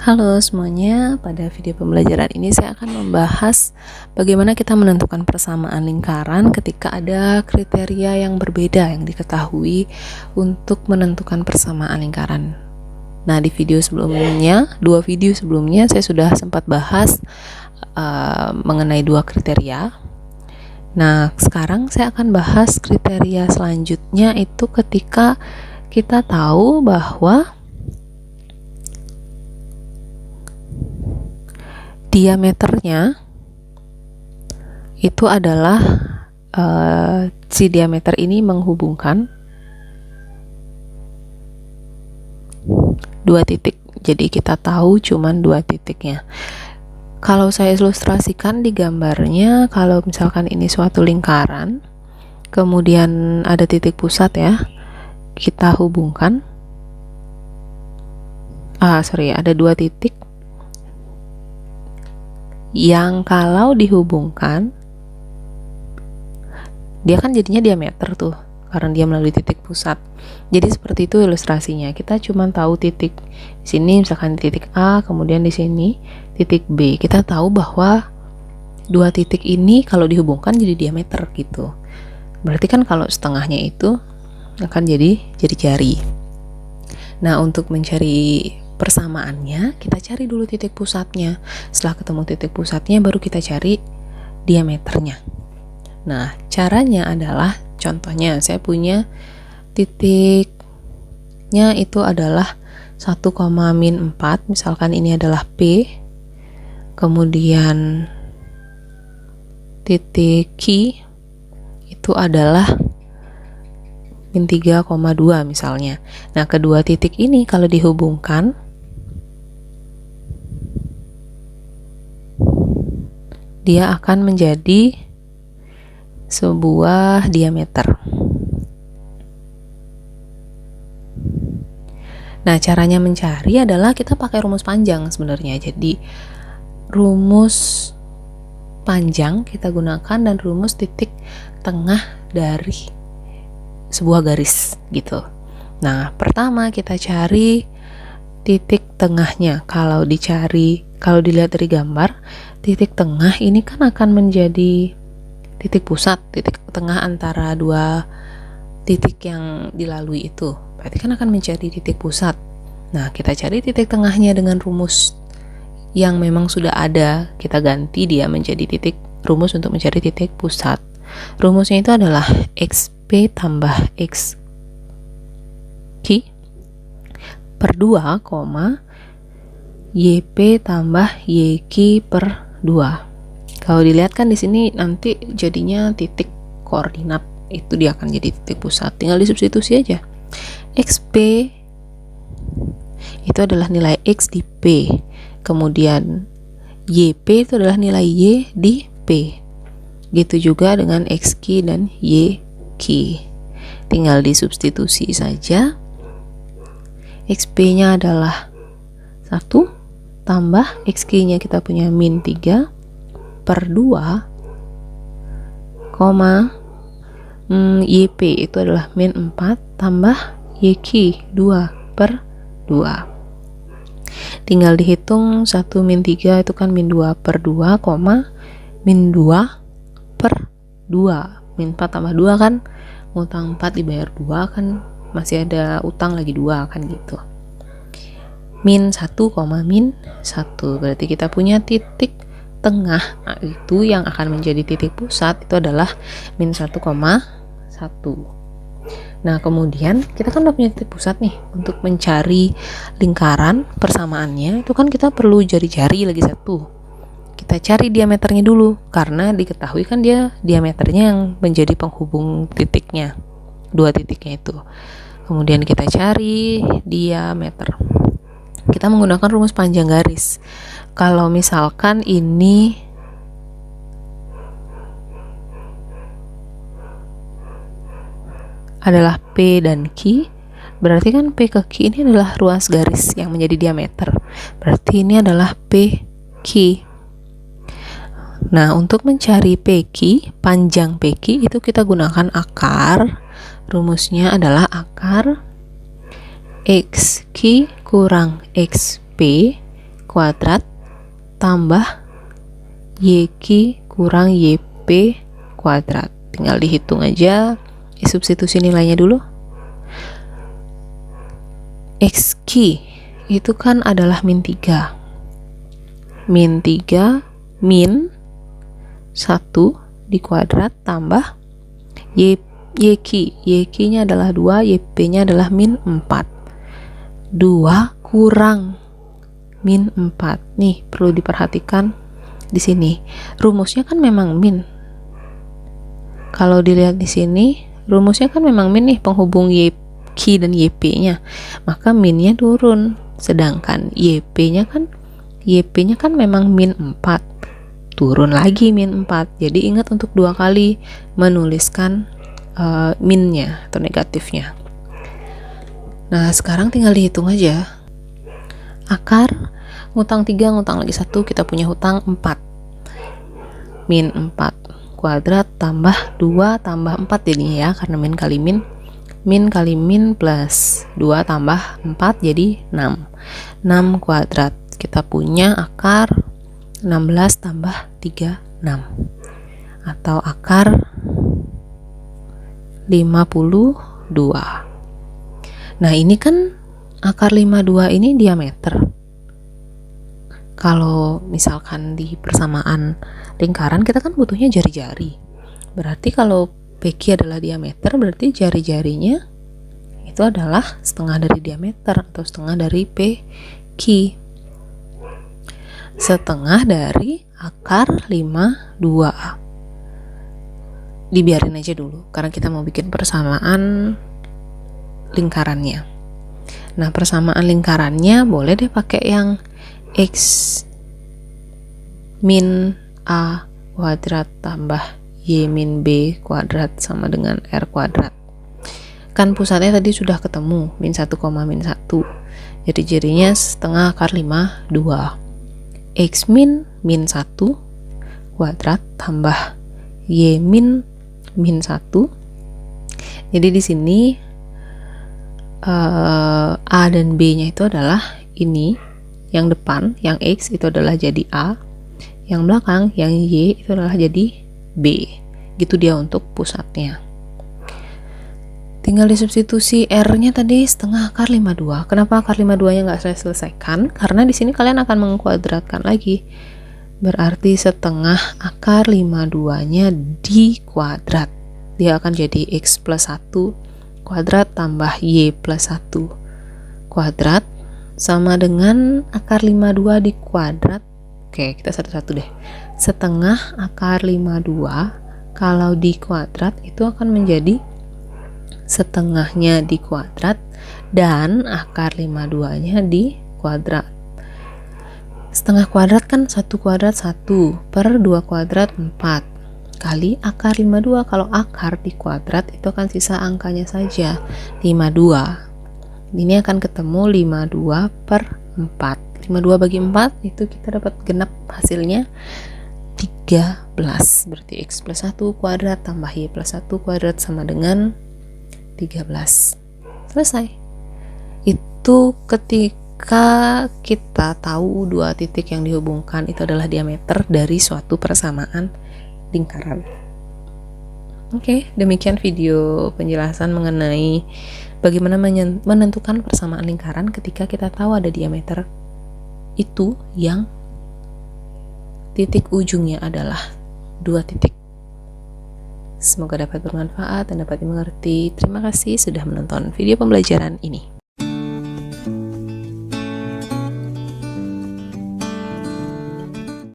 Halo semuanya, pada video pembelajaran ini saya akan membahas bagaimana kita menentukan persamaan lingkaran ketika ada kriteria yang berbeda yang diketahui untuk menentukan persamaan lingkaran. Nah, di video sebelumnya, dua video sebelumnya saya sudah sempat bahas mengenai dua kriteria. Nah, sekarang saya akan bahas kriteria selanjutnya itu ketika kita tahu bahwa diameternya itu adalah si diameter ini menghubungkan dua titik. Jadi kita tahu cuman dua titiknya. Kalau saya ilustrasikan di gambarnya, kalau misalkan ini suatu lingkaran, kemudian ada titik pusat ya, kita hubungkan. Ada dua titik yang kalau dihubungkan dia kan jadinya diameter tuh karena dia melalui titik pusat. Jadi seperti itu ilustrasinya. Kita cuma tahu titik di sini, misalkan titik A, kemudian di sini titik B. Kita tahu bahwa dua titik ini kalau dihubungkan jadi diameter gitu. Berarti kan kalau setengahnya itu akan jadi jari. Nah, untuk mencari persamaannya, kita cari dulu titik pusatnya. Setelah ketemu titik pusatnya, baru kita cari diameternya. Nah, caranya adalah, contohnya saya punya titiknya itu adalah 1,-4, misalkan ini adalah P, kemudian titik Q itu adalah -3,2 misalnya. Nah, kedua titik ini kalau dihubungkan dia akan menjadi sebuah diameter. Nah, caranya mencari adalah kita pakai rumus panjang sebenarnya. Jadi rumus panjang kita gunakan dan rumus titik tengah dari sebuah garis gitu. Nah, pertama kita cari titik tengahnya. Kalau dilihat dari gambar, titik tengah ini kan akan menjadi titik pusat, titik tengah antara dua titik yang dilalui itu. Berarti kan akan menjadi titik pusat. Nah, kita cari titik tengahnya dengan rumus yang memang sudah ada. Kita ganti dia menjadi rumus untuk mencari titik pusat. Rumusnya itu adalah XP tambah XQ per 2, YP tambah YQ per 2. Kalau dilihat kan di sini nanti jadinya titik koordinat, itu dia akan jadi titik pusat. Tinggal disubstitusi aja. XP itu adalah nilai X di P. Kemudian YP itu adalah nilai Y di P. Gitu juga dengan XQ dan YQ. Tinggal disubstitusi saja. XP-nya adalah 1 tambah XQ-nya kita punya -3 per 2, YP itu adalah -4 tambah YQ 2 per 2. Tinggal dihitung 1 -3 itu kan -2 per 2, -2 per 2. -4 tambah 2 kan utang 4 dibayar 2 kan masih ada utang lagi 2 kan gitu. -1, -1 berarti kita punya titik tengah, itu yang akan menjadi titik pusat itu adalah -1,1. Nah, kemudian kita kan udah punya titik pusat nih. Untuk mencari lingkaran persamaannya itu kan kita perlu jari-jari lagi satu. Kita cari diameternya dulu karena diketahui kan dia diameternya yang menjadi penghubung titiknya, dua titiknya itu. Kemudian kita cari diameter. Kita menggunakan rumus panjang garis. Kalau misalkan ini adalah P dan Q, berarti kan P ke Q ini adalah ruas garis yang menjadi diameter. Berarti ini adalah PQ. Nah, untuk mencari PQ, panjang PQ itu kita gunakan akar. Rumusnya adalah akar XQ kurang XP kuadrat tambah YQ kurang YP kuadrat. Tinggal dihitung aja, substitusi nilainya dulu. XQ itu kan adalah min 3. Min 3 min 1 dikuadrat tambah YQ nya adalah 2, YP nya adalah min 4. 2 kurang min 4. Nih perlu diperhatikan di sini. Rumusnya kan memang min. Kalau dilihat di sini, rumusnya kan memang min nih, penghubung YQ dan YP-nya. Maka minnya turun. Sedangkan YP-nya kan memang min 4. Turun lagi min 4. Jadi ingat untuk 2 kali menuliskan minnya atau negatifnya. Nah, sekarang tinggal dihitung aja. Akar ngutang 3, ngutang lagi 1, kita punya hutang 4. Min 4 kuadrat tambah 2 tambah 4 jadinya ya, karena min kali min. Min kali min plus 2 tambah 4 jadi 6. 6 kuadrat. Kita punya akar 16 tambah 3, 6. Atau akar 52. Nah, ini kan akar 52 ini diameter. Kalau misalkan di persamaan lingkaran kita kan butuhnya jari-jari. Berarti kalau PQ adalah diameter, berarti jari-jarinya itu adalah setengah dari diameter atau setengah dari PQ. Setengah dari akar 52. Dibiarin aja dulu karena kita mau bikin persamaan lingkarannya. Nah, persamaan lingkarannya boleh deh pakai yang X min A kuadrat tambah Y min B kuadrat sama dengan R kuadrat. Kan pusatnya tadi sudah ketemu, min 1, min 1. Jadi jadinya setengah akar 52. X min 1 kuadrat tambah Y min 1. Jadi di sini A dan B nya itu adalah ini, yang depan, yang X itu adalah jadi A, yang belakang, yang Y itu adalah jadi B. Gitu dia untuk pusatnya. Tinggal disubstitusi R-nya tadi setengah akar 52. Kenapa akar 52-nya nggak saya selesaikan? Karena di sini kalian akan mengkuadratkan lagi. Berarti setengah akar 52-nya dikuadrat. Dia akan jadi X plus 1 kuadrat tambah Y plus 1 kuadrat sama dengan akar 52 dikuadrat. Oke, kita satu-satu deh. Setengah akar 52 kalau dikuadrat itu akan menjadi setengahnya dikuadrat dan akar 52-nya dikuadrat. Setengah kuadrat kan 1 kuadrat 1 per 2 kuadrat 4 kali akar 52. Kalau akar dikuadrat itu akan sisa angkanya saja 52. Ini akan ketemu 52 per 4. 52 bagi 4 itu kita dapat genap hasilnya 13. Berarti X plus 1 kuadrat tambah Y plus 1 kuadrat sama dengan 13. Selesai. Itu ketika kita tahu dua titik yang dihubungkan itu adalah diameter dari suatu persamaan lingkaran. Oke, demikian video penjelasan mengenai bagaimana menentukan persamaan lingkaran ketika kita tahu ada diameter itu yang titik ujungnya adalah 2 titik. Semoga dapat bermanfaat dan dapat dimengerti. Terima kasih sudah menonton video pembelajaran ini.